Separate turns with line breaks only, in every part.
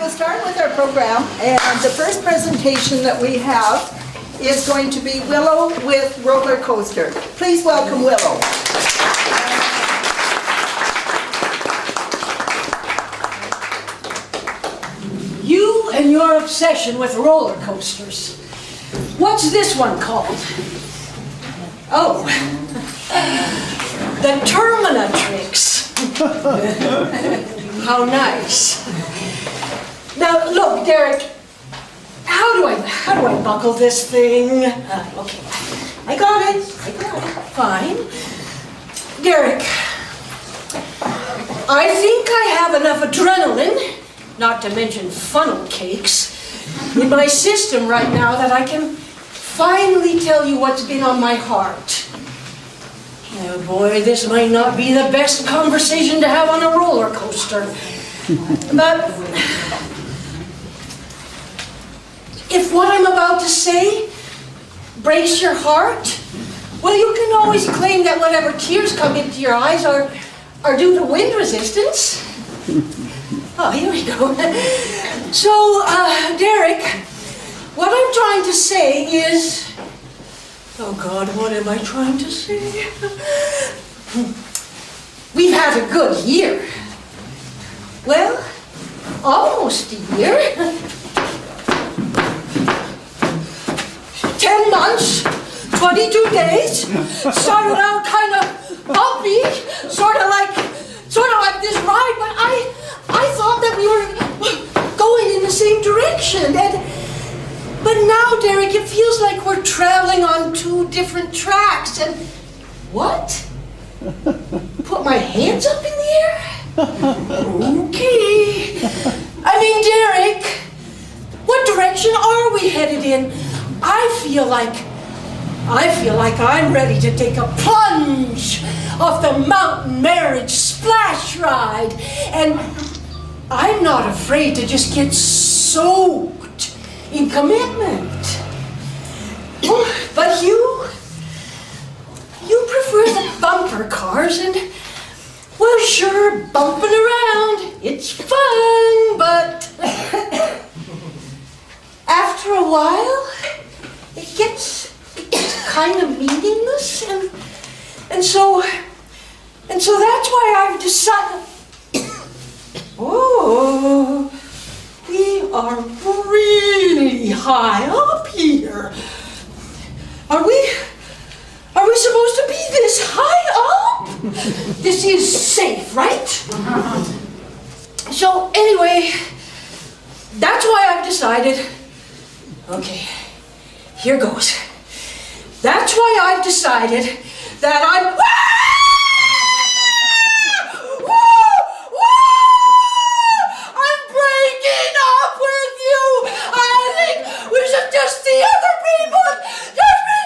will start with our program, and the first presentation that we have is going to be Willow with roller coaster. Please welcome Willow.
You and your obsession with roller coasters. What's this one called? Oh, the Terminatrix. How nice. Now look, Derek, how do I buckle this thing? Okay, I got it, fine. Derek, I think I have enough adrenaline, not to mention funnel cakes, in my system right now that I can finally tell you what's been on my heart. Oh boy, this might not be the best conversation to have on a roller coaster. But if what I'm about to say breaks your heart, well, you can always claim that whatever tears come into your eyes are due to wind resistance. Oh, here we go. So, Derek, what I'm trying to say is... Oh God, what am I trying to say? We've had a good year. Well, almost a year. 10 months, 22 days. Started out kind of bumpy, sort of like this ride, but I thought that we were going in the same direction. But now, Derek, it feels like we're traveling on two different tracks. And what? Put my hands up in the air? Okay. I mean, Derek, what direction are we headed in? I feel like I'm ready to take a plunge off the mountain marriage splash ride. And I'm not afraid to just get soaked in commitment. But you prefer the bumper cars, and well, sure, bumping around, it's fun, but after a while, it gets kind of meaningless, and so that's why I've decided. Oh, we are really high up here. Are we supposed to be this high up? This is safe, right? So anyway, that's why I've decided, okay, here goes. That's why I've decided that I'm... Just the other people! Just me!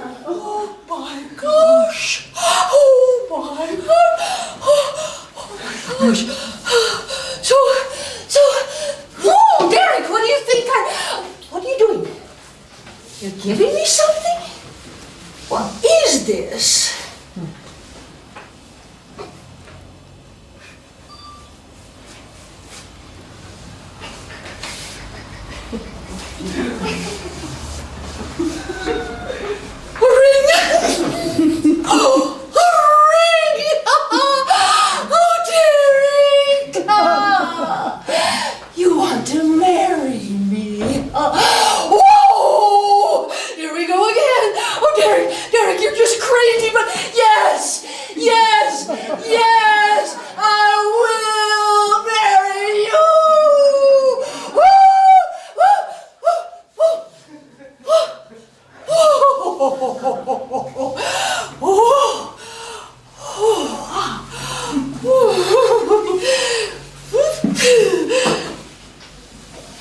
Oh my gosh! Oh my god! Oh my gosh! So, whoa, Derek, what do you think what are you doing? You're giving me something? What is this?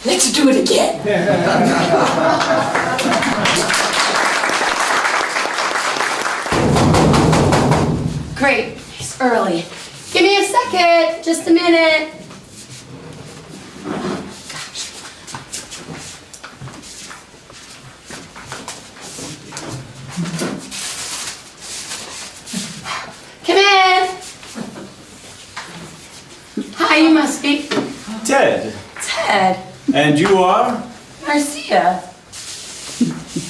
Let's do it again.
Great, it's early. Give me a second, just a minute. Come in. you must be
Ted.
Ted.
And you are?
Marcia.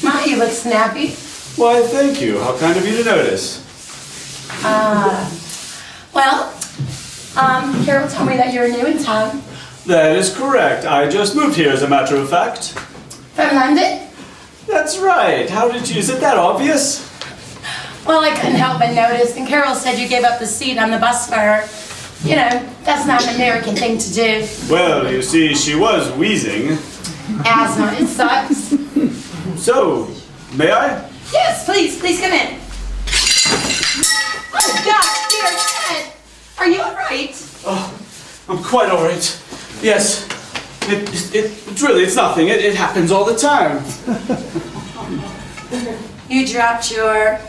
My, you look snappy.
Why, thank you. How kind of you to notice.
Well, Carol told me that you're new in town.
That is correct. I just moved here, as a matter of fact.
From London?
That's right. How did you... Is it that obvious?
Well, I couldn't help but notice, and Carol said you gave up the seat on the bus for her. You know, that's not an American thing to do.
Well, you see, she was wheezing.
Asthma, it sucks.
So, may I?
Yes, please come in. Oh, gosh, dear Ted. Are you all right?
Oh, I'm quite all right. Yes. It's really, it's nothing. It happens all the time.
You dropped your...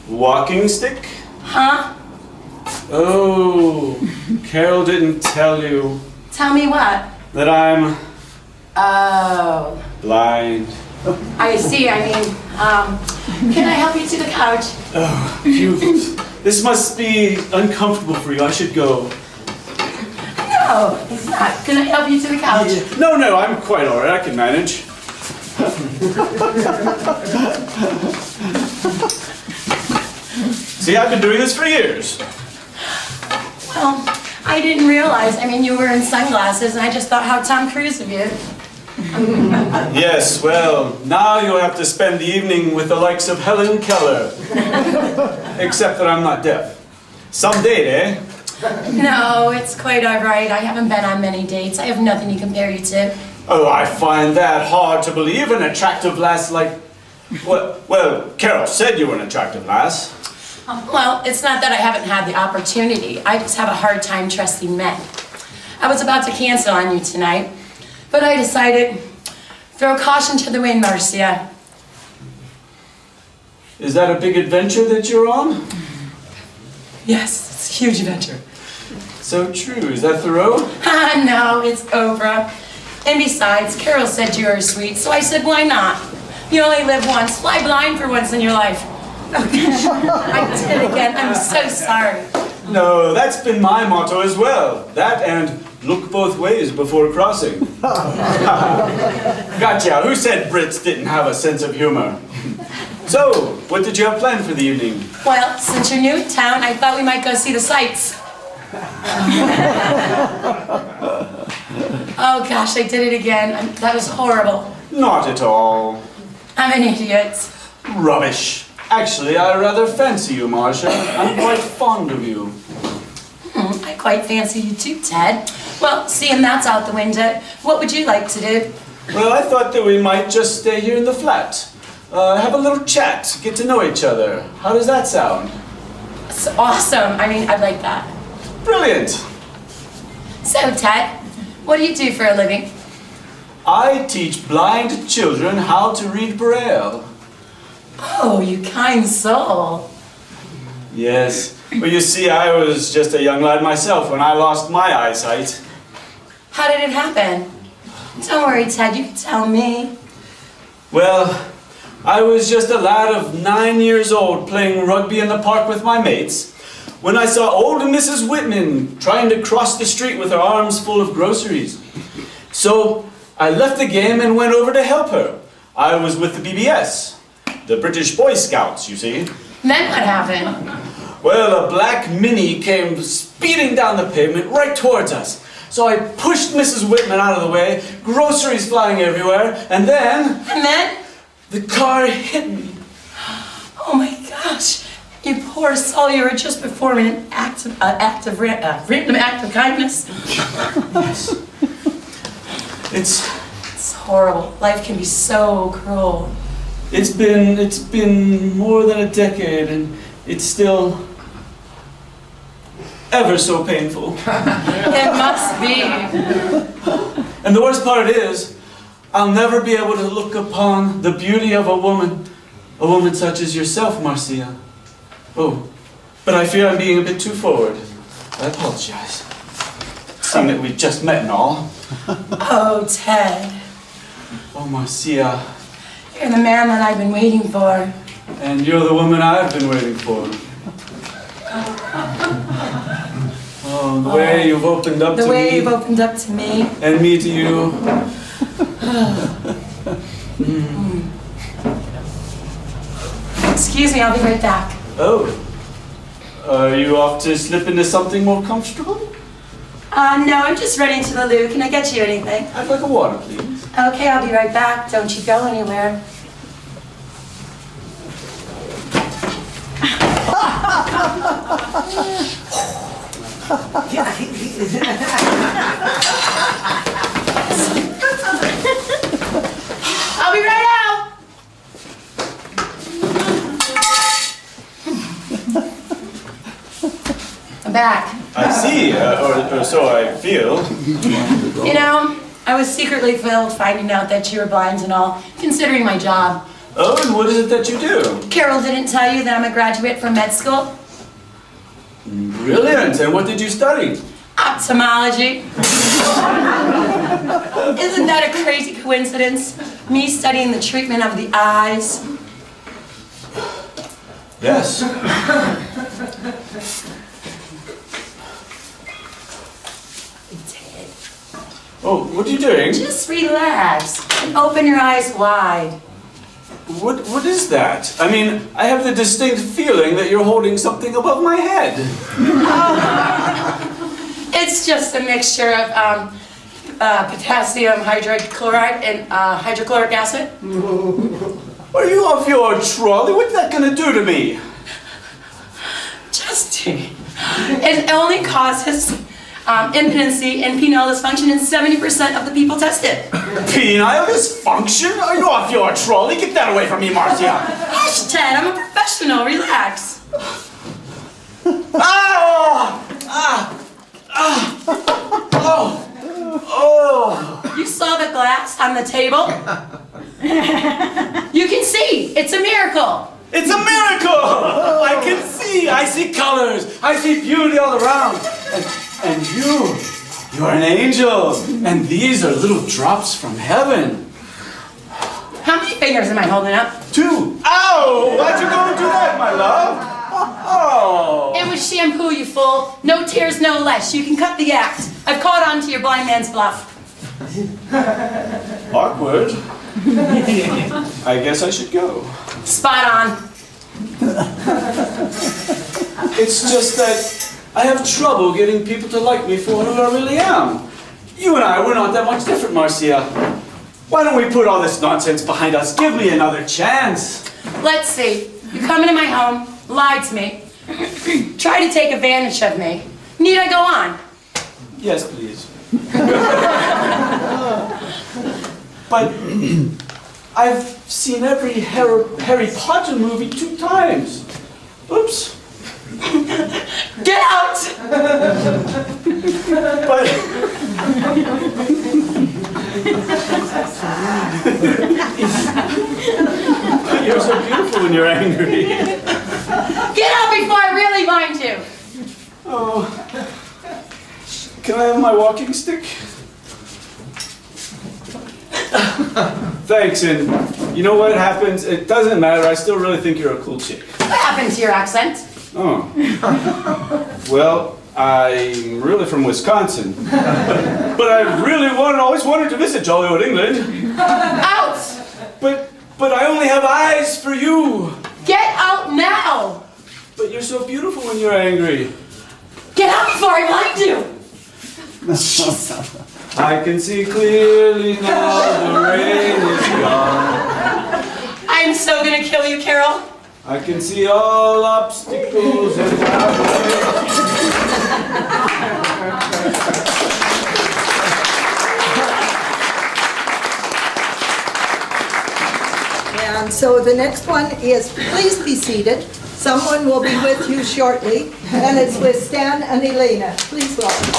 Walking stick?
Huh?
Oh, Carol didn't tell you
Tell me what?
that I'm
Oh,
blind.
I see. I mean, can I help you to the couch?
Oh, this must be uncomfortable for you. I should go.
No, it's not. Can I help you to the couch?
No, I'm quite all right. I can manage. See, I've been doing this for years.
Well, I didn't realize. I mean, you were in sunglasses, and I just thought, how Tom Cruise of you.
Yes, well, now you'll have to spend the evening with the likes of Helen Keller. Except that I'm not deaf. Some date, eh?
No, it's quite all right. I haven't been on many dates. I have nothing to compare you to.
Oh, I find that hard to believe. An attractive lass like... Well, Carol said you were an attractive lass.
Well, it's not that I haven't had the opportunity. I just have a hard time trusting men. I was about to cancel on you tonight, but I decided, throw caution to the wind, Marcia.
Is that a big adventure that you're on?
Yes, it's a huge adventure.
So true. Is that Thoreau?
No, it's Oprah. And besides, Carol said you were sweet, so I said, why not? You only live once. Fly blind for once in your life. Oh, gosh. I did it again. I'm so sorry.
No, that's been my motto as well. That and look both ways before crossing. Gotcha. Who said Brits didn't have a sense of humor? So, what did you have planned for the evening?
Well, since you're new in town, I thought we might go see the sights. Oh gosh, I did it again. That was horrible.
Not at all.
I'm an idiot.
Rubbish. Actually, I rather fancy you, Marcia. I'm quite fond of you.
I quite fancy you too, Ted. Well, seeing that's out the window, what would you like to do?
Well, I thought that we might just stay here in the flat. Have a little chat, get to know each other. How does that sound?
It's awesome. I mean, I'd like that.
Brilliant.
So, Ted, what do you do for a living?
I teach blind children how to read Braille.
Oh, you kind soul.
Yes. Well, you see, I was just a young lad myself when I lost my eyesight.
How did it happen? Don't worry, Ted, you can tell me.
Well, I was just a lad of 9 years old playing rugby in the park with my mates when I saw old Mrs. Whitman trying to cross the street with her arms full of groceries. So I left the game and went over to help her. I was with the BBS, the British Boy Scouts, you see.
Then what happened?
Well, a black Mini came speeding down the pavement right towards us. So I pushed Mrs. Whitman out of the way, groceries flying everywhere, and then...
And then?
The car hit me.
Oh my gosh, you poor soul, you were just performing an random act of kindness.
Yes.
It's horrible. Life can be so cruel.
It's been more than a decade, and it's still ever so painful.
It must be.
And the worst part is, I'll never be able to look upon the beauty of a woman such as yourself, Marcia. Oh, but I fear I'm being a bit too forward. I apologize. Seeing that we've just met and all.
Oh, Ted.
Oh, Marcia.
You're the man that I've been waiting for.
And you're the woman I've been waiting for. Oh, Oh, the way you've opened up to me.
The way you've opened up to me.
And me to you.
Excuse me, I'll be right back.
Oh. Are you off to slip into something more comfortable?
No, I'm just running to the loo. Can I get you anything?
I'd like a water, please.
Okay, I'll be right back. Don't you go anywhere. I'll be right out. I'm back.
I see, or so I feel.
You know, I was secretly thrilled finding out that you were blind and all, considering my job.
Oh, and what is it that you do?
Carol didn't tell you that I'm a graduate from med school?
Brilliant. And what did you study?
Ophthalmology. Isn't that a crazy coincidence? Me studying the treatment of the eyes.
Yes. Oh, what are you doing?
Just relax and open your eyes wide.
What is that? I mean, I have the distinct feeling that you're holding something above my head.
It's just a mixture of potassium hydrochloride and hydrochloric acid.
Are you off your trolley? What's that gonna do to me?
Justin, it only causes impotency and penile dysfunction in 70% of the people tested.
Penile dysfunction? Are you off your trolley? Get that away from me, Marcia.
Hush, Ted, I'm a professional. Relax.
Ah! Ah! Ah! Oh! Oh!
You saw the glass on the table? You can see. It's a miracle.
It's a miracle! I can see. I see colors. I see beauty all around. And you're an angel. And these are little drops from heaven.
How many fingers am I holding up?
2. Ow! Why'd you go and do that, my love? Oh!
It was shampoo, you fool. No tears, no less. You can cut the act. I've caught on to your blind man's bluff.
Awkward. I guess I should go.
Spot on.
It's just that I have trouble getting people to like me for who I really am. You and I, we're not that much different, Marcia. Why don't we put all this nonsense behind us? Give me another chance.
Let's see. You come into my home, lied to me, try to take advantage of me. Need I go on?
Yes, please. But I've seen every Harry Potter movie 2 times. Oops.
Get out!
But you're so beautiful when you're angry.
Get out before I really mind you!
Oh. Can I have my walking stick? Thanks, and you know what happens? It doesn't matter, I still really think you're a cool chick.
What happened to your accent?
Oh. Well, I'm really from Wisconsin. But I really always wanted to visit jolly old England.
Out!
But I only have eyes for you.
Get out now!
But you're so beautiful when you're angry.
Get out before I blind you!
I can see clearly now the rain is gone.
I'm so gonna kill you, Carol.
I can see all obstacles in my way.
And so the next one is, please be seated. Someone will be with you shortly, and it's with Stan and Elena. Please welcome.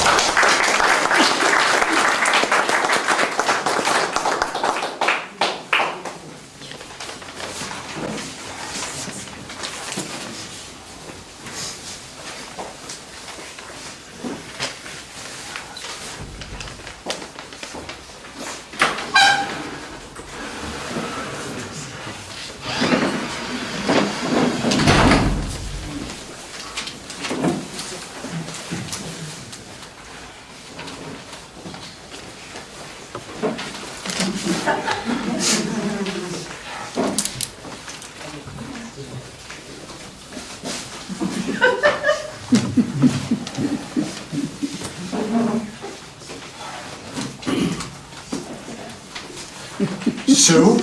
Sue?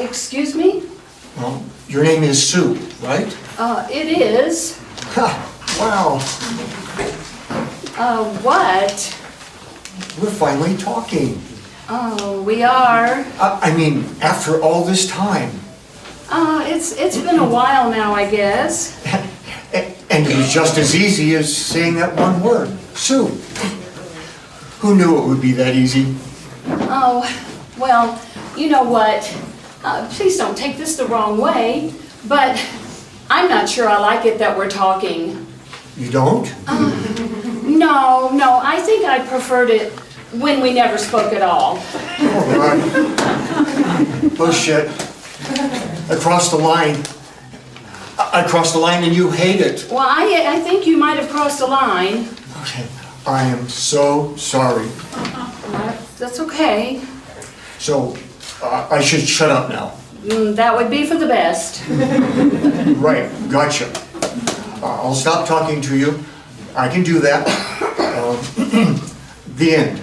Excuse me?
Well, your name is Sue, right?
It is.
Ha, wow,
What?
we're finally talking.
Oh, we are.
I mean, after all this time.
It's been a while now, I guess.
And it was just as easy as saying that one word, Sue. Who knew it would be that easy?
Oh, well, you know what? Please don't take this the wrong way, but I'm not sure I like it that we're talking.
You don't?
No, I think I preferred it when we never spoke at all.
Oh, God. Bullshit. I crossed the line. I crossed the line and you hate it.
Well, I think you might have crossed the line.
Okay, I am so sorry.
That's okay.
So, I should shut up now.
That would be for the best.
Right, gotcha. I'll stop talking to you. I can do that. The end.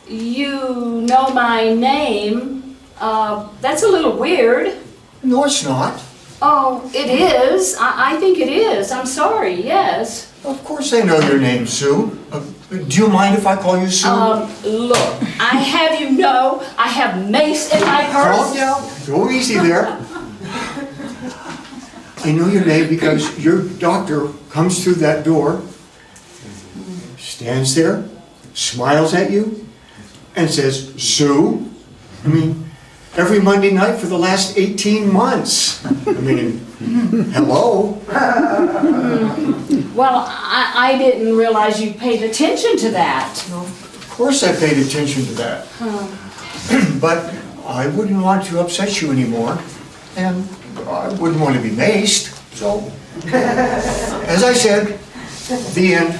You know my name. That's a little weird.
No, it's not.
Oh, it is. I think it is. I'm sorry, yes.
Of course I know your name, Sue. Do you mind if I call you Sue?
Look, I have you know I have mace in my
Calm
purse.
down. Go easy there. I know your name because your doctor comes through that door, stands there, smiles at you, and says, Sue? I mean, every Monday night for the last 18 months. I mean, hello?
Well, I didn't realize you paid attention to that.
Of course I paid attention to that. But I wouldn't want to upset you anymore, and I wouldn't want to be maced. So, as I said, the end.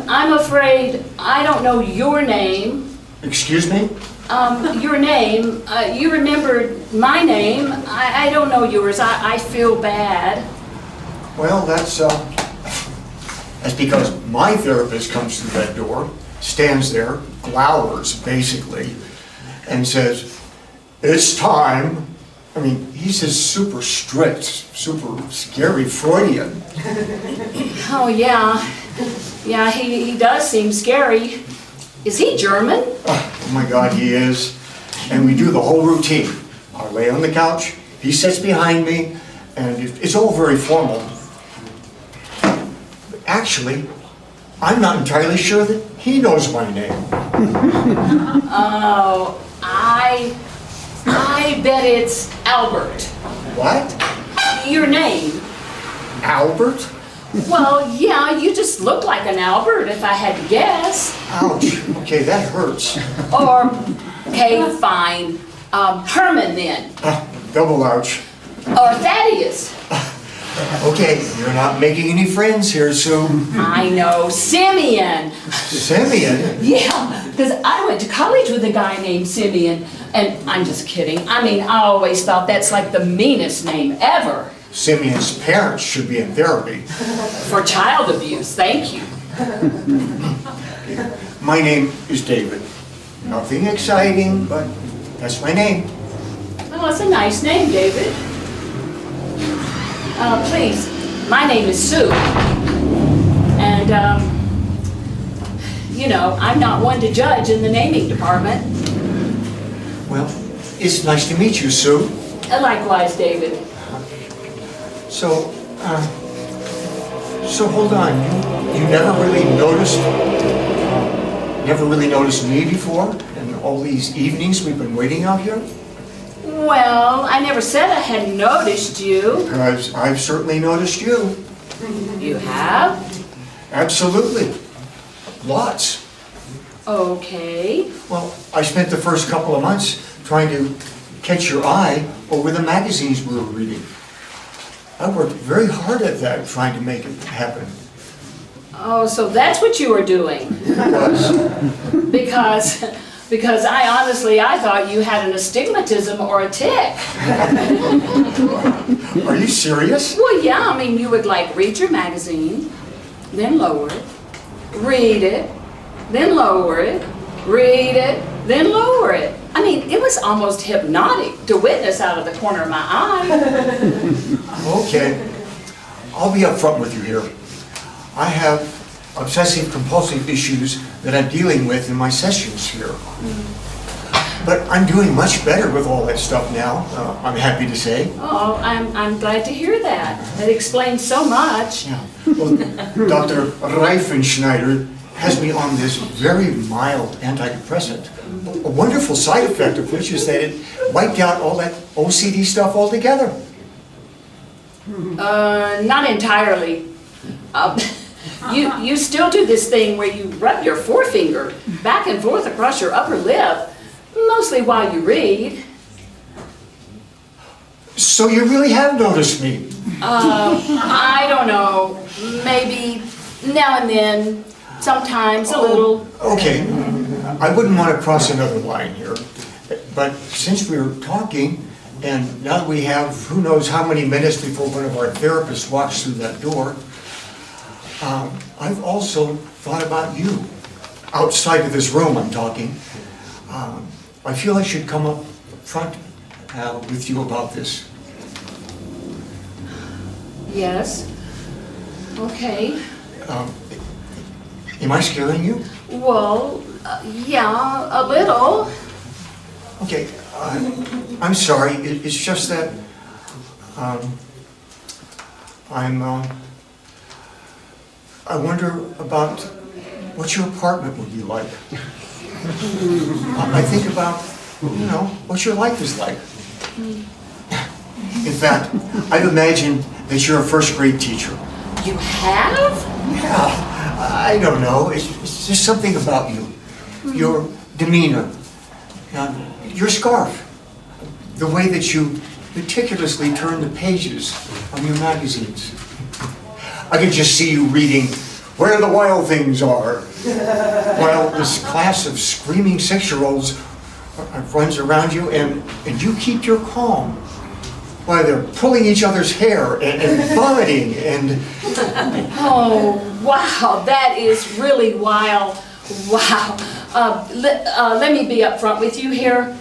I'm afraid I don't know your name.
Excuse me?
Your name. You remembered my name. I don't know yours. I feel bad.
Well, that's because my therapist comes through that door, stands there, glowers basically, and says, it's time. I mean, he's just super strict, super scary Freudian.
Oh, yeah. Yeah, he does seem scary. Is he German?
Oh my God, he is. And we do the whole routine. I lay on the couch, he sits behind me, and it's all very formal. But actually, I'm not entirely sure that he knows my name.
Oh, I bet it's Albert.
What?
Your name.
Albert?
Well, yeah, you just look like an Albert if I had to guess.
Ouch. Okay, that hurts.
Or, okay, fine. Herman then.
Double ouch.
Or Thaddeus.
Okay, you're not making any friends here, Sue.
I know, Simeon.
Simeon?
Yeah, because I went to college with a guy named Simeon. And I'm just kidding. I mean, I always thought that's like the meanest name ever.
Simeon's parents should be in therapy.
For child abuse, thank you.
My name is David. Nothing exciting, but that's my name.
Oh, it's a nice name, David. Please, my name is Sue. And, you know, I'm not one to judge in the naming department.
Well, it's nice to meet you, Sue.
Likewise, David.
So hold on. You never really noticed me before? And all these evenings we've been waiting out here?
Well, I never said I hadn't noticed you.
I've certainly noticed you.
You have?
Absolutely. Lots.
Okay.
Well, I spent the first couple of months trying to catch your eye over the magazines we were reading. I worked very hard at that, trying to make it happen.
Oh, so that's what you were doing.
Was?
Because
because I thought you had an astigmatism or a tic.
Are you serious?
Well, yeah, I mean, you would like read your magazine, then lower it, read it, then lower it, read it, then lower it. I mean, it was almost hypnotic to witness out of the corner of my eye.
Okay, I'll be upfront with you here. I have obsessive compulsive issues that I'm dealing with in my sessions here. But I'm doing much better with all that stuff now, I'm happy to say.
Oh, I'm glad to hear that. That explains so much.
Yeah. Well, Dr. Reifenschneider has me on this very mild antidepressant. A wonderful side effect of which is that it wiped out all that OCD stuff altogether.
Not entirely. You still do this thing where you rub your forefinger back and forth across your upper lip, mostly while you read.
So you really have noticed me?
I don't know, maybe now and then, sometimes a little.
Okay, I wouldn't want to cross another line here, but since we were talking, and now that we have who knows how many minutes before one of our therapists walks through that door, I've also thought about you. Outside of this room, I'm talking. I feel I should come up front with you about this.
Yes. Okay.
Am I scaring you?
Well, yeah, a little.
Okay, I'm sorry. It's just that I wonder about what your apartment would be like. I think about, what your life is like. In fact, I've imagined that you're a first grade teacher.
You have?
Yeah, I don't know. It's just something about you. Your demeanor, your scarf, the way that you meticulously turn the pages of your magazines. I could just see you reading Where the Wild Things Are, while this class of screaming 6-year-olds runs around you, and you keep your calm while they're pulling each other's hair and vomiting and...
Oh, wow, that is really wild. Wow. Let me be upfront with you here.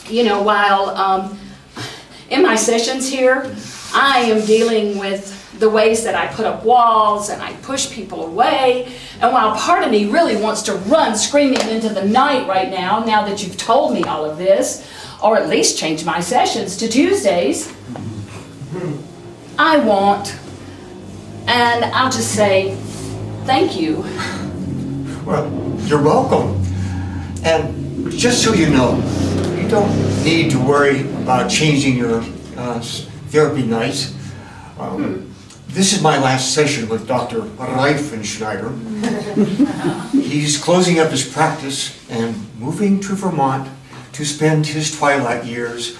While in my sessions here, I am dealing with the ways that I put up walls and I push people away. And while part of me really wants to run screaming into the night right now that you've told me all of this, or at least change my sessions to Tuesdays, I won't. And I'll just say, thank you.
Well, you're welcome. And just so you know, you don't need to worry about changing your therapy nights. This is my last session with Dr. Reifenschneider. He's closing up his practice and moving to Vermont to spend his twilight years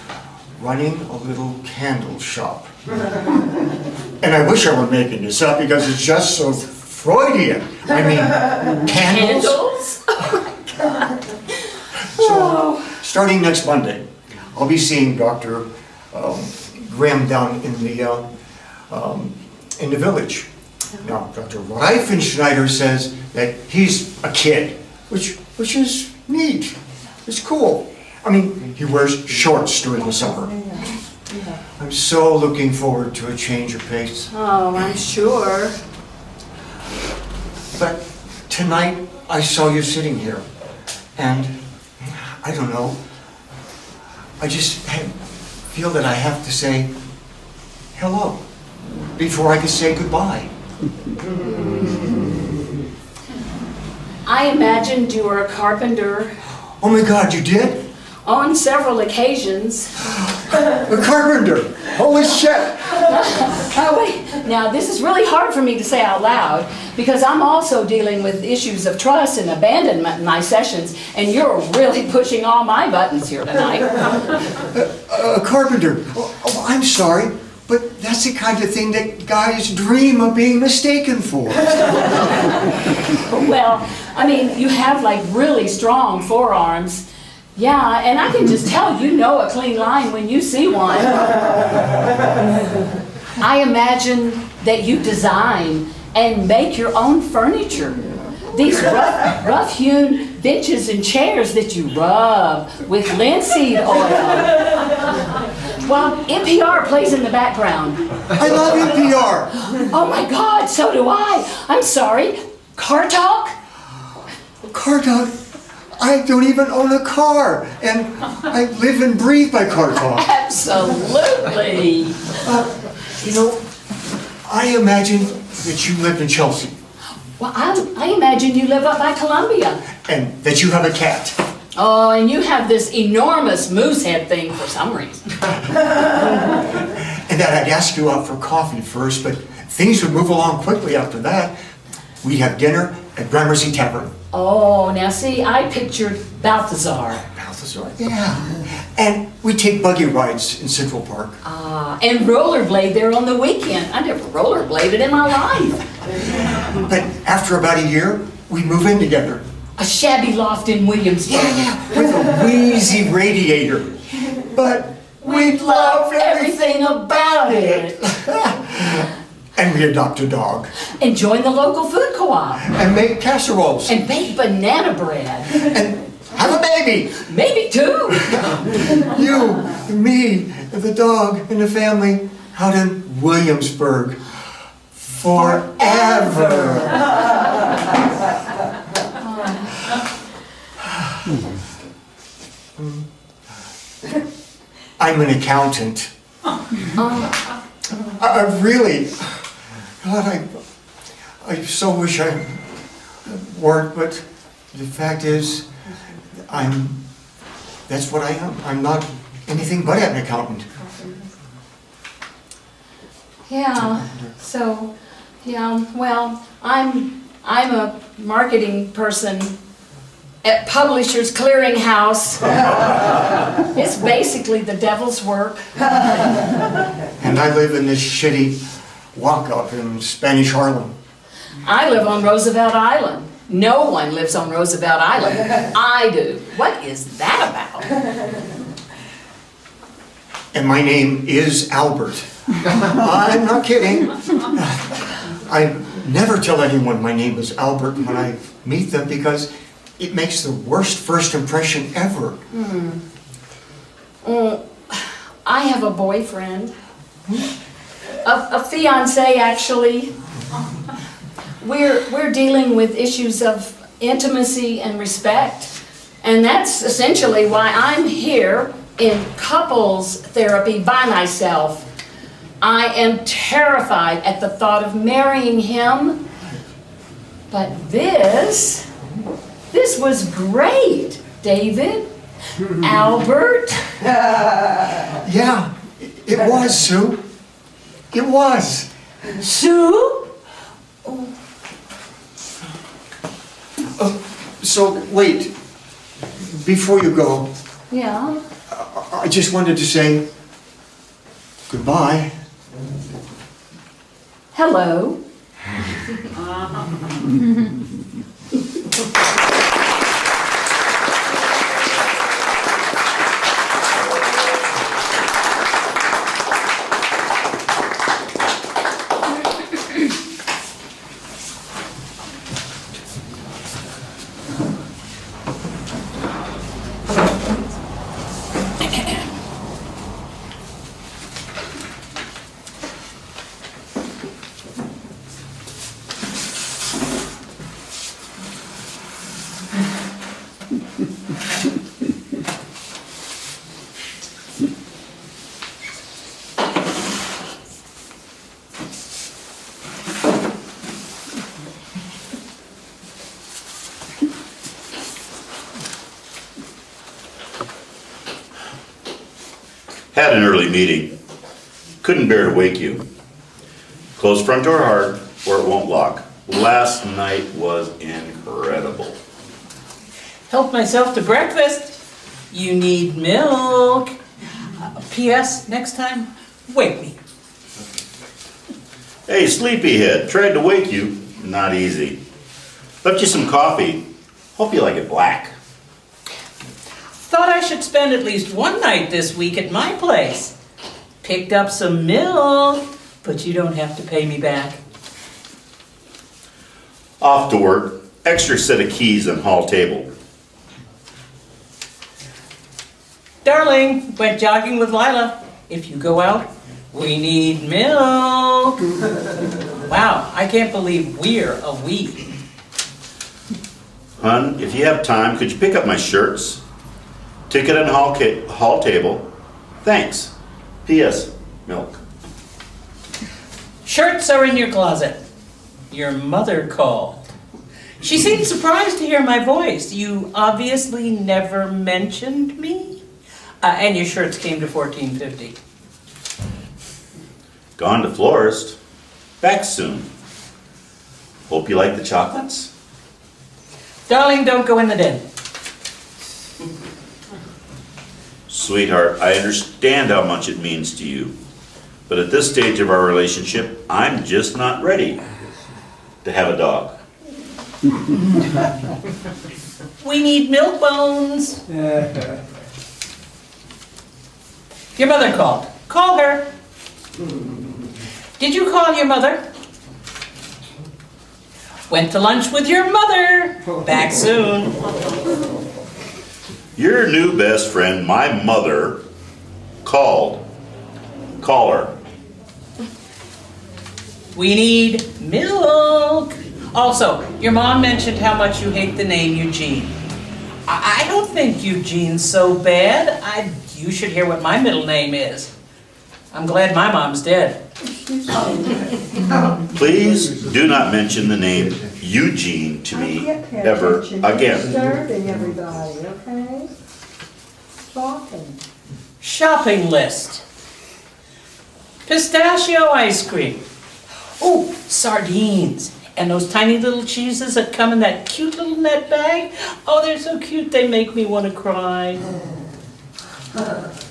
running a little candle shop. And I wish I were making this up because it's just so Freudian. I mean, candles?
Candles? Oh my God.
So, starting next Monday, I'll be seeing Dr. Graham down in the village. Now, Dr. Reifenschneider says that he's a kid, which is neat. It's cool. I mean, he wears shorts during the summer. I'm so looking forward to a change of pace.
Oh, I'm sure.
But tonight, I saw you sitting here, and I don't know, I just feel that I have to say hello before I can say goodbye.
I imagined you were a carpenter.
Oh my God, you did?
On several occasions.
A carpenter! Holy shit!
Oh, wait. Now, this is really hard for me to say out loud because I'm also dealing with issues of trust and abandonment in my sessions, and you're really pushing all my buttons here tonight.
A carpenter. Oh, I'm sorry, but that's the kind of thing that guys dream of being mistaken for.
Well, I mean, you have like really strong forearms. Yeah, and I can just tell you know a clean line when you see one. I imagine that you design and make your own furniture. These rough-hewn benches and chairs that you rub with linseed oil. While NPR plays in the background.
I love NPR.
Oh my God, so do I. I'm sorry. Car talk?
Car talk? I don't even own a car, and I live and breathe by car talk.
Absolutely.
You know, I imagine that you live in Chelsea,
Well, I imagine you live up by Columbia.
and that you have a cat.
Oh, and you have this enormous moose head thing for some reason.
And that I'd ask you out for coffee first, but things would move along quickly after that. We'd have dinner at Gramercy Tavern.
Oh, now see, I pictured Balthazar.
Balthazar? Yeah. And we'd take buggy rides in Central Park.
And rollerblade there on the weekend. I never rollerbladed in my life.
But after about a year, we'd move in together.
A shabby loft in Williamsburg.
With a wheezy radiator. But we'd love
everything about it.
And we adopt a dog.
And join the local food co-op.
And make casseroles.
And bake banana bread.
And have a baby.
Maybe two.
You, me, the dog, and the family out in Williamsburg. Forever. I'm an accountant. I really, God, I so wish I weren't, but the fact is, that's what I am. I'm not anything but an accountant.
Yeah, so, yeah, well, I'm a marketing person at Publishers Clearinghouse. It's basically the devil's work.
And I live in this shitty walk-up in Spanish Harlem.
I live on Roosevelt Island. No one lives on Roosevelt Island. I do. What is that about?
And my name is Albert. I'm not kidding. I never tell anyone my name is Albert when I meet them because it makes the worst first impression ever.
I have a boyfriend. A fiancé, actually. We're dealing with issues of intimacy and respect. And that's essentially why I'm here in couples therapy by myself. I am terrified at the thought of marrying him. But this was great, David. Albert.
Yeah, it was, Sue. It was.
Sue?
So, wait. Before you go,
Yeah.
I just wanted to say goodbye.
Hello.
Had an early meeting. Couldn't bear to wake you. Close front door hard or it won't lock. Last night was incredible.
Help myself to breakfast. You need milk. P.S. Next time, wake me.
Hey, sleepyhead, tried to wake you. Not easy. Left you some coffee. Hope you like it black.
Thought I should spend at least one night this week at my place. Picked up some milk, but you don't have to pay me back.
Off to work. Extra set of keys on hall table.
Darling, went jogging with Lila. If you go out, we need milk. Wow, I can't believe we're a we.
Hun, if you have time, could you pick up my shirts? Ticket on hall table. Thanks. P.S. Milk.
Shirts are in your closet. Your mother called. She seemed surprised to hear my voice. You obviously never mentioned me. And your shirts came to $14.50.
Gone to florist. Back soon. Hope you like the chocolates.
Darling, don't go in the den.
Sweetheart, I understand how much it means to you. But at this stage of our relationship, I'm just not ready to have a dog.
We need milk bones. Your mother called. Call her. Did you call your mother? Went to lunch with your mother. Back soon.
Your new best friend, my mother, called. Call her.
We need milk. Also, your mom mentioned how much you hate the name Eugene. I don't think Eugene's so bad. You should hear what my middle name is. I'm glad my mom's dead.
Please do not mention the name Eugene to me ever again.
Disturbing everybody, okay? Talking.
Shopping list. Pistachio ice cream. Oh, sardines. And those tiny little cheeses that come in that cute little net bag. Oh, they're so cute, they make me want to cry.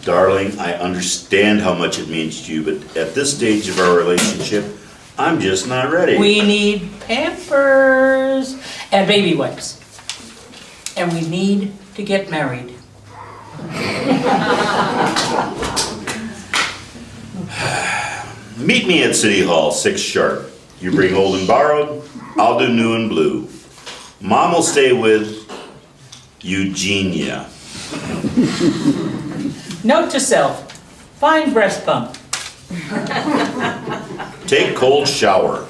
Darling, I understand how much it means to you, but at this stage of our relationship, I'm just not ready.
We need Pampers and baby wipes. And we need to get married.
Meet me at City Hall, 6 sharp. You bring old and borrowed, I'll do new and blue. Mom will stay with Eugenia.
Note to self, find breast pump.
Take cold shower.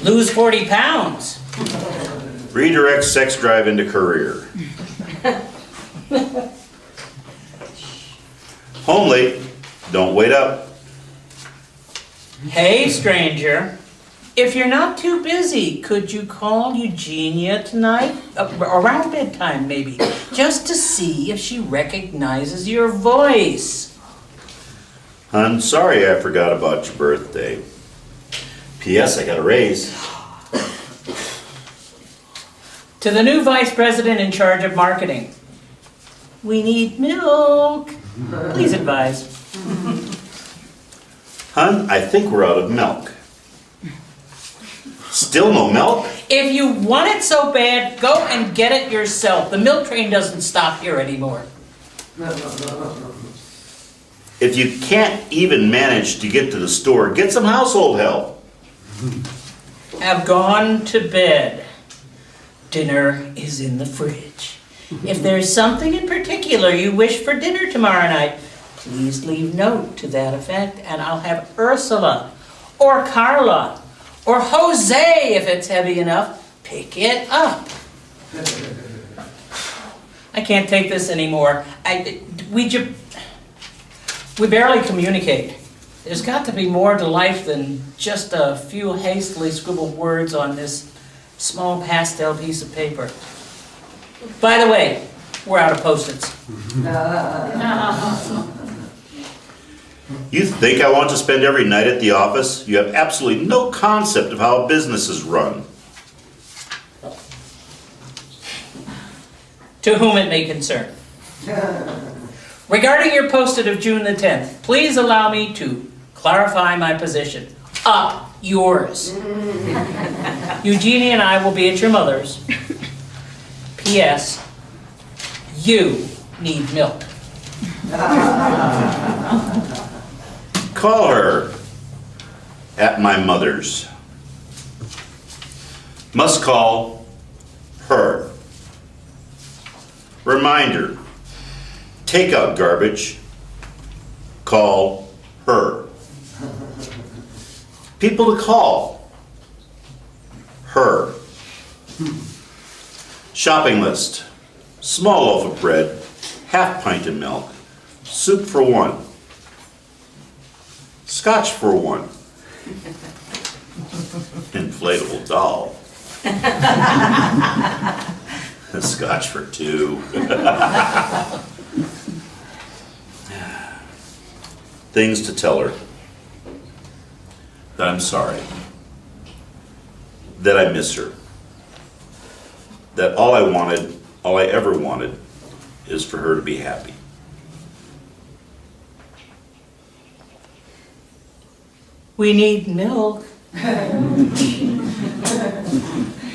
Lose 40 pounds.
Redirect sex drive into career. Home late, don't wait up.
Hey, stranger. If you're not too busy, could you call Eugenia tonight? Around bedtime, maybe. Just to see if she recognizes your voice.
Hon, sorry I forgot about your birthday. P.S. I got a raise.
To the new vice president in charge of marketing. We need milk. Please advise.
Hon, I think we're out of milk. Still no milk?
If you want it so bad, go and get it yourself. The milk train doesn't stop here anymore.
If you can't even manage to get to the store, get some household help.
Have gone to bed. Dinner is in the fridge. If there's something in particular you wish for dinner tomorrow night, please leave note to that effect, and I'll have Ursula or Carla or Jose, if it's heavy enough, pick it up. I can't take this anymore. We barely communicate. There's got to be more to life than just a few hastily scribbled words on this small pastel piece of paper. By the way, we're out of Post-its.
You think I want to spend every night at the office? You have absolutely no concept of how a business is run.
To whom it may concern. Regarding your post-it of June the 10th, please allow me to clarify my position. Up yours. Eugenie and I will be at your mother's. P.S. You need milk.
Call her at my mother's. Must call her. Reminder, take out garbage, call her. People to call, her. Shopping list, small loaf of bread, half pint of milk, soup for one, scotch for one, inflatable doll. Scotch for two. Things to tell her. That I'm sorry. That I miss her. That all I ever wanted, is for her to be happy.
We need milk.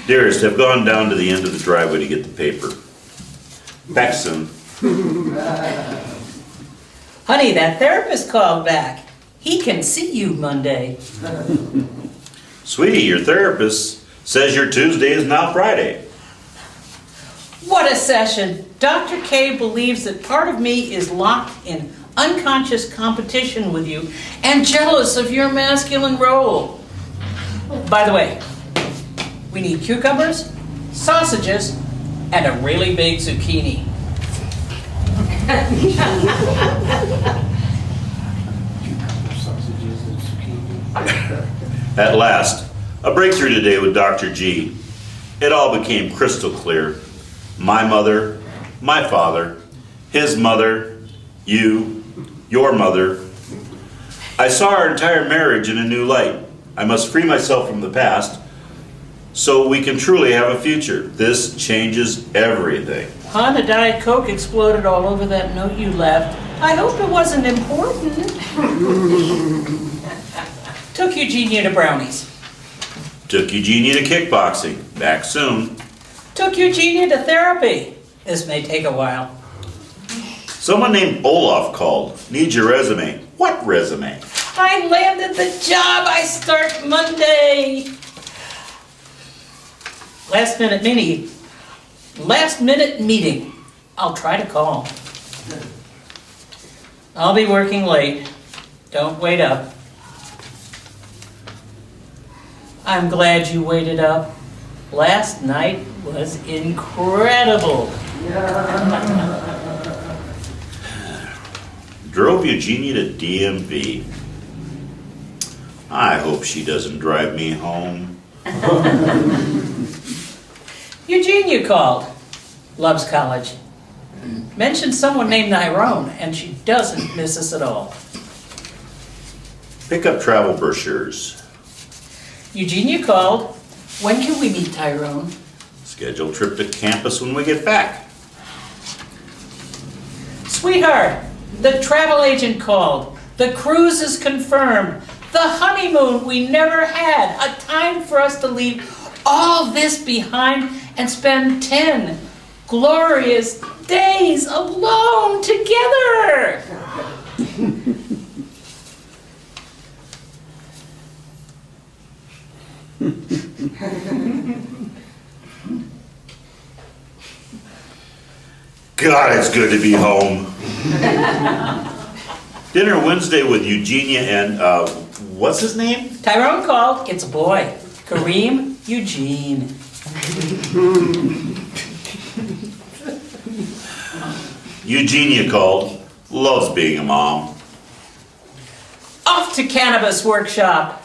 Dearest, I've gone down to the end of the driveway to get the paper. Back soon.
Honey, that therapist called back. He can see you Monday.
Sweetie, your therapist says your Tuesday is now Friday.
What a session. Dr. K believes that part of me is locked in unconscious competition with you and jealous of your masculine role. By the way, we need cucumbers, sausages, and a really big zucchini.
At last, a breakthrough today with Dr. G. It all became crystal clear. My mother, my father, his mother, you, your mother. I saw our entire marriage in a new light. I must free myself from the past so we can truly have a future. This changes everything.
Hon, a Diet Coke exploded all over that note you left. I hope it wasn't important. Took Eugenia to Brownies.
Took Eugenia to kickboxing. Back soon.
Took Eugenia to therapy. This may take a while.
Someone named Olaf called. Needs your resume. What resume?
I landed the job. I start Monday. Last minute meeting. I'll try to call. I'll be working late. Don't wait up. I'm glad you waited up. Last night was incredible.
Drove Eugenia to DMV. I hope she doesn't drive me home.
Eugenia called. Loves college. Mentioned someone named Tyrone, and she doesn't miss us at all.
Pick up travel brochures.
Eugenia called. When can we meet Tyrone?
Schedule trip to campus when we get back.
Sweetheart, the travel agent called. The cruise is confirmed. The honeymoon we never had. A time for us to leave all this behind and spend 10 glorious days alone together.
God, it's good to be home. Dinner Wednesday with Eugenia and, what's his name?
Tyrone called. It's a boy. Kareem Eugene.
Eugenia called. Loves being a mom.
Off to cannabis workshop.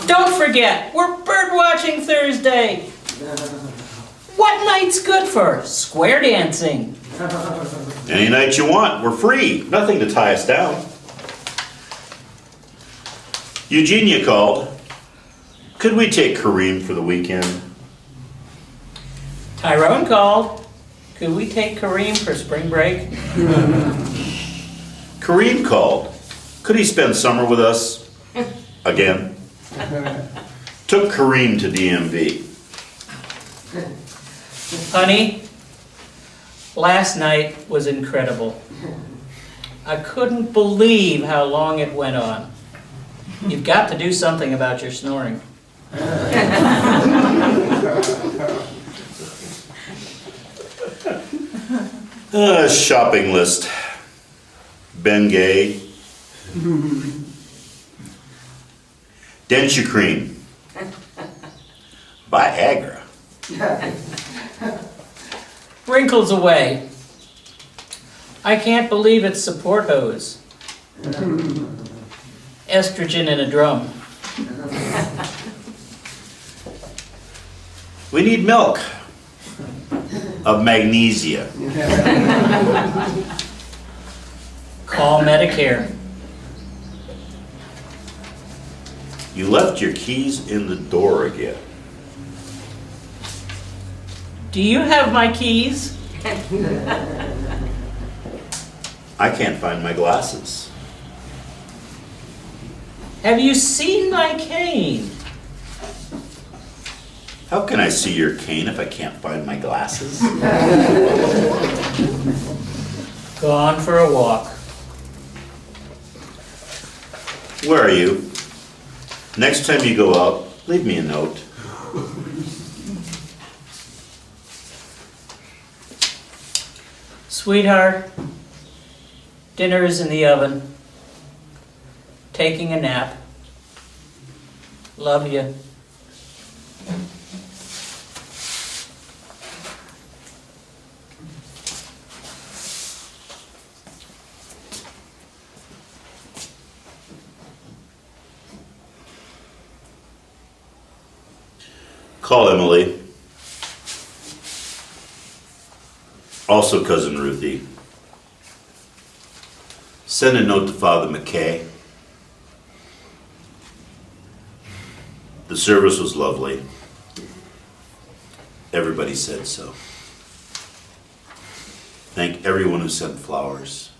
Don't forget, we're bird watching Thursday. What night's good for square dancing?
Any night you want. We're free. Nothing to tie us down. Eugenia called. Could we take Kareem for the weekend?
Tyrone called. Could we take Kareem for spring break?
Kareem called. Could he spend summer with us? Again. Took Kareem to DMV.
Honey, last night was incredible. I couldn't believe how long it went on. You've got to do something about your snoring.
Shopping list. Bengay. Denture cream. Viagra.
Wrinkles away. I can't believe it's support hose. Estrogen in a drum.
We need milk. Of magnesia.
Call Medicare.
You left your keys in the door again.
Do you have my keys?
I can't find my glasses.
Have you seen my cane?
How can I see your cane if I can't find my glasses?
Gone for a walk.
Where are you? Next time you go out, leave me a note.
Sweetheart, dinner is in the oven. Taking a nap. Love you.
Call Emily. Also Cousin Ruthie. Send a note to Father McKay. The service was lovely. Everybody said so. Thank everyone who sent flowers.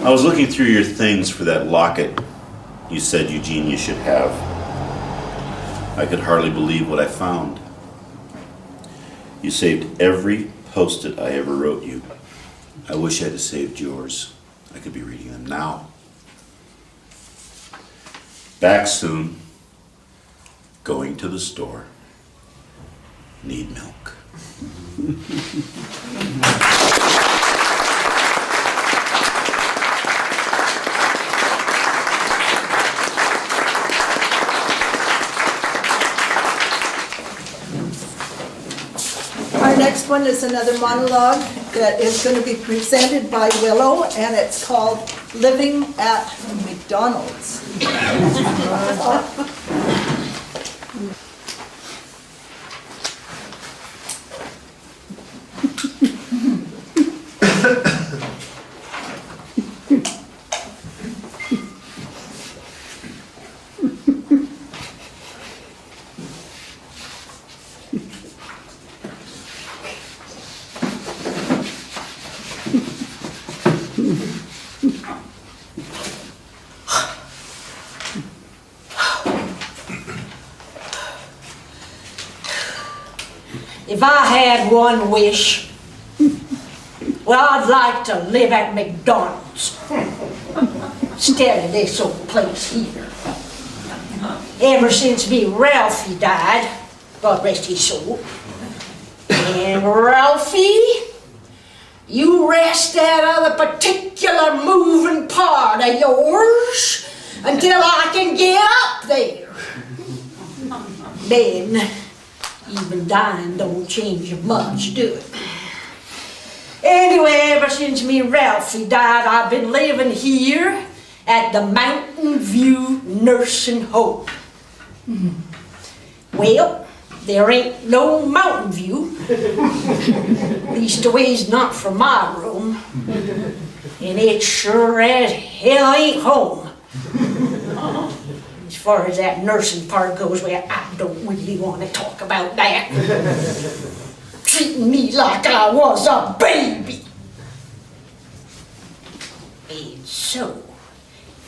I was looking through your things for that locket you said, Eugene, you should have. I could hardly believe what I found. You saved every post-it I ever wrote you. I wish I had saved yours. I could be reading them now. Back soon. Going to the store. Need milk.
Our next one is another monologue that is going to be presented by Willow, and it's called Living at McDonald's.
If I had one wish, well, I'd like to live at McDonald's instead of this old place here. Ever since me Ralphie died, God rest his soul. And Ralphie, you rest that other particular moving part of yours until I can get up there. Then, even dying don't change you much, do it? Anyway, ever since me Ralphie died, I've been living here at the Mountain View Nursing Home. Well, there ain't no Mountain View, leastways not from my room, and it sure as hell ain't home. As far as that nursing part goes, well, I don't really want to talk about that. treating me like I was a baby. And so,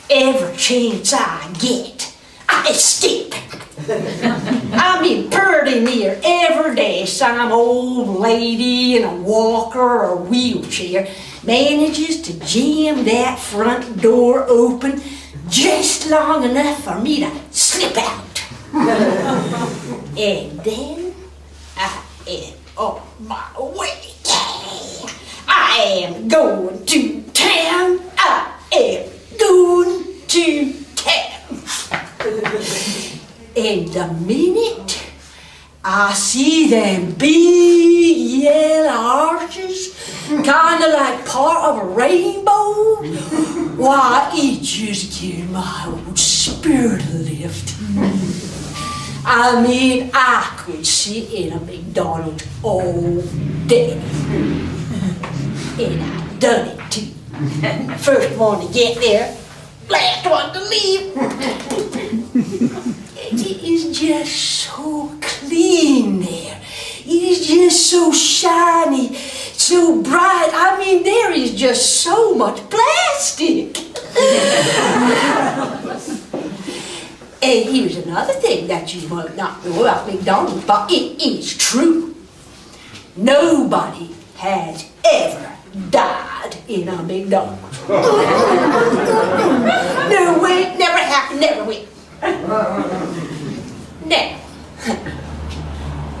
every chance I get, I skip. I mean, pretty near every day, some old lady in a walker or wheelchair manages to jam that front door open just long enough for me to slip out. And then I am on my way. I am going to town. I am going to town. And the minute I see them big yellow arches, kind of like part of a rainbow, why, it just gives my old spirit a lift. I mean, I could sit in a McDonald's all day. And I've done it too. First one to get there, last one to leave. It is just so clean there. It is just so shiny, so bright. I mean, there is just so much plastic. And here's another thing that you might not know about McDonald's, but it is true. Nobody has ever died in a McDonald's. No way, never happened, never will. Now,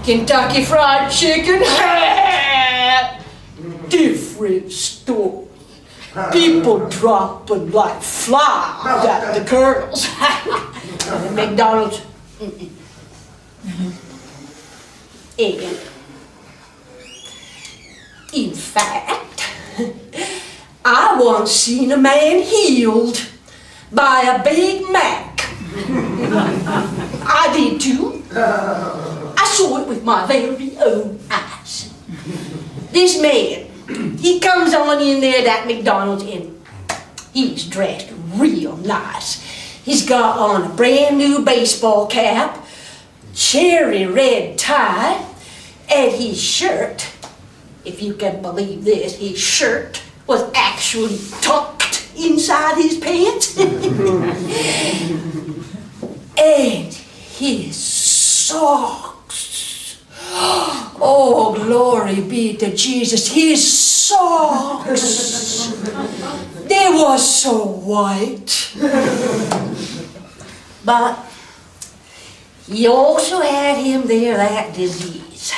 Kentucky Fried Chicken, different story. People dropping like flies at the Colonel's. And McDonald's, And in fact, I once seen a man healed by a Big Mac. I did too. I saw it with my very own eyes. This man, he comes on in there, that McDonald's, and he's dressed real nice. He's got on a brand new baseball cap, cherry red tie, and his shirt, if you can believe this, his shirt was actually tucked inside his pants. And his socks. Oh, glory be to Jesus. His socks. They were so white. But he also had him there, that disease.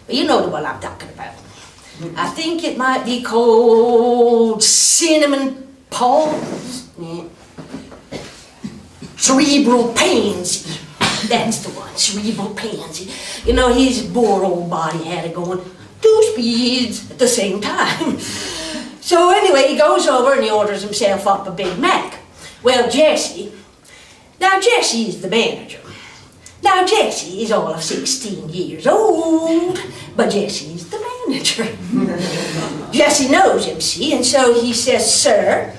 You know the one I'm talking about. I think it might be called cinnamon palms. Yeah. Cerebral palsy. That's the one, cerebral palsy. You know, his poor old body had it going 2 speeds at the same time. So anyway, he goes over and he orders himself up a Big Mac. Well, Jesse is the manager. Now, Jesse is all of 16 years old, but Jesse is the manager. Jesse knows him, see, and so he says, "Sir,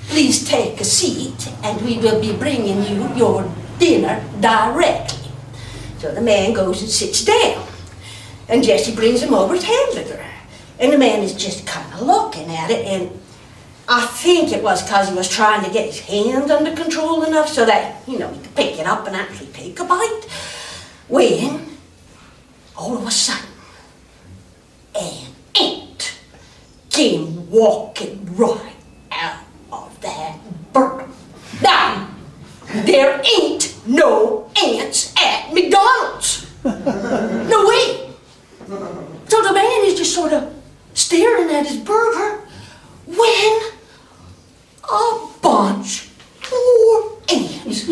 please take a seat, and we will be bringing you your dinner directly." So the man goes and sits down, and Jesse brings him over his hamburger. And the man is just kind of looking at it, and I think it was because he was trying to get his hands under control enough so that, you know, he could pick it up and actually take a bite. When, all of a sudden, an ant came walking right out of that burger. Now, there ain't no ants at McDonald's. No way. So the man is just sort of staring at his burger when a bunch more ants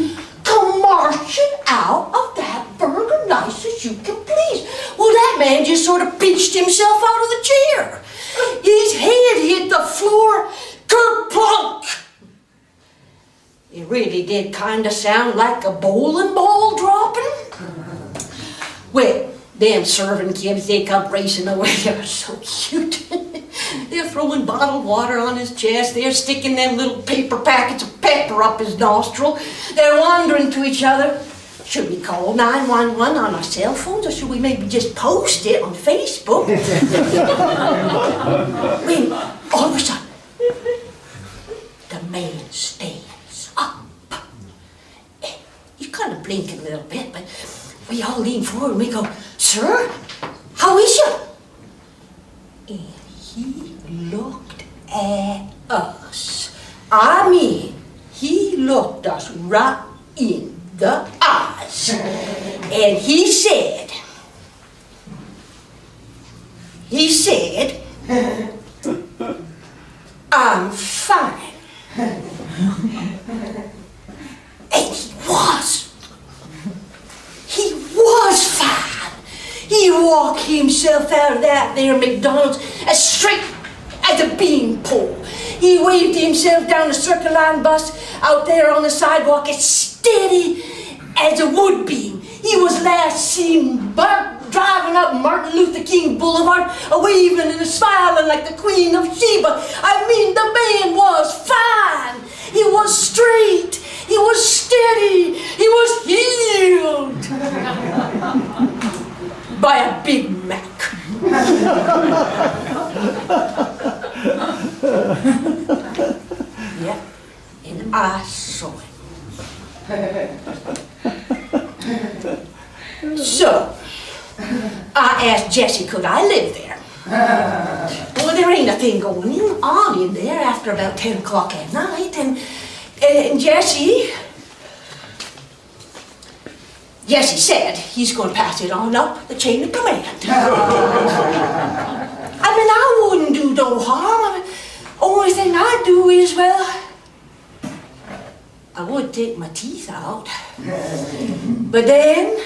come marching out of that burger nice as you can please. Well, that man just sort of pinched himself out of the chair. His head hit the floor kerplunk. It really did kind of sound like a bowling ball dropping. Well, them serving kids, they come racing away. They're so cute. They're throwing bottled water on his chest. They're sticking them little paper packets of pepper up his nostril. They're wondering to each other, Should we call 911 on our cell phones, or should we maybe just post it on Facebook? When all of a sudden, the man stands up. And he's kind of blinking a little bit, but we all lean forward and we go, "Sir, how is you?" And he looked at us. I mean, he looked us right in the eyes. And he said, "I'm fine." And he was fine. He walked himself out of that there McDonald's as straight as a beanpole. He waved himself down the Circle Line bus out there on the sidewalk as steady as a wood beam. He was last seen driving up Martin Luther King Boulevard, waving and smiling like the Queen of Sheba. I mean, the man was fine. He was straight. He was steady. He was healed by a Big Mac. Yeah, and I saw it. So, I asked Jessie, could I live there? Well, there ain't a thing going on in there after about 10 o'clock at night, and Jessie said he's going to pass it on up the chain of command. I mean, I wouldn't do no harm. I mean, only thing I'd do is, well, I would take my teeth out. But then,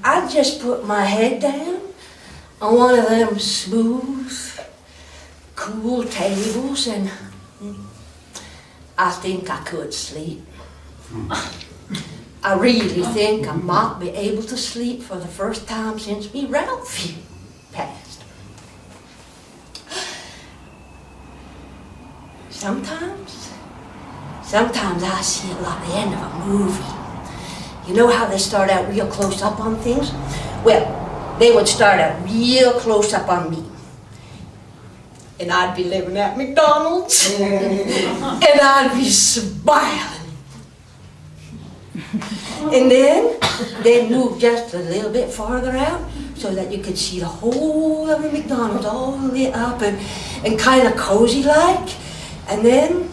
I'd just put my head down on one of them smooth, cool tables, and I think I could sleep. I really think I might be able to sleep for the first time since me Ralphie passed. Sometimes I see it like the end of a movie. You know how they start out real close up on things? Well, they would start out real close up on me. And I'd be living at McDonald's. And I'd be smiling. And then they'd move just a little bit farther out so that you could see the whole of the McDonald's all lit up and kind of cozy like. And then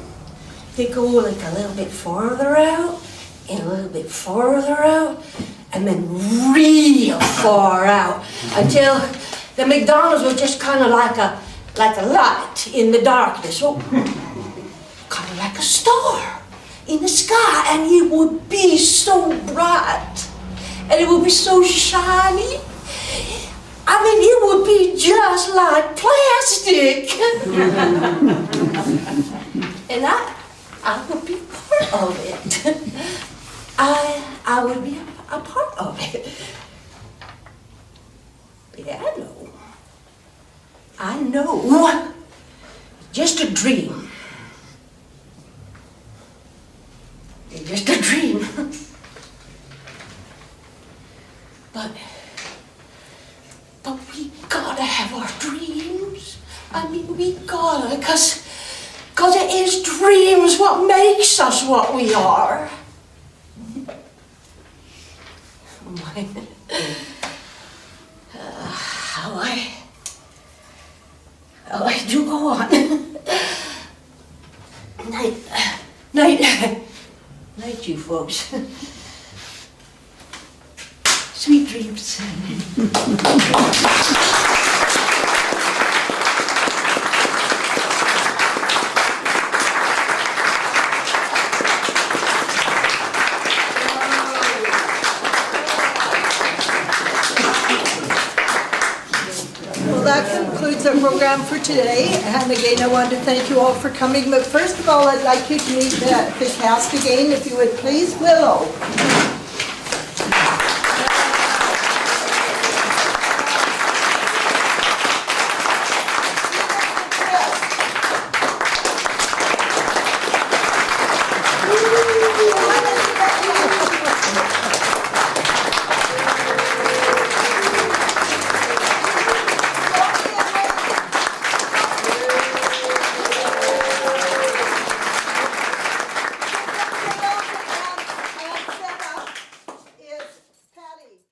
they go like a little bit farther out and a little bit farther out and then real far out until the McDonald's was just kind of like a light in the darkness. Oh, kind of like a star in the sky, and it would be so bright and it would be so shiny. I mean, it would be just like plastic. And I would be part of it. I would be a part of it. Yeah, I know. Just a dream. It's just a dream. But we gotta have our dreams. I mean, we gotta, cause it is dreams what makes us what we are. How I do go on. Night, you folks. Sweet dreams.
Well, that concludes our program for today. And again, I want to thank you all for coming. But first of all, I'd like you to meet the cast again, if you would please. Willow.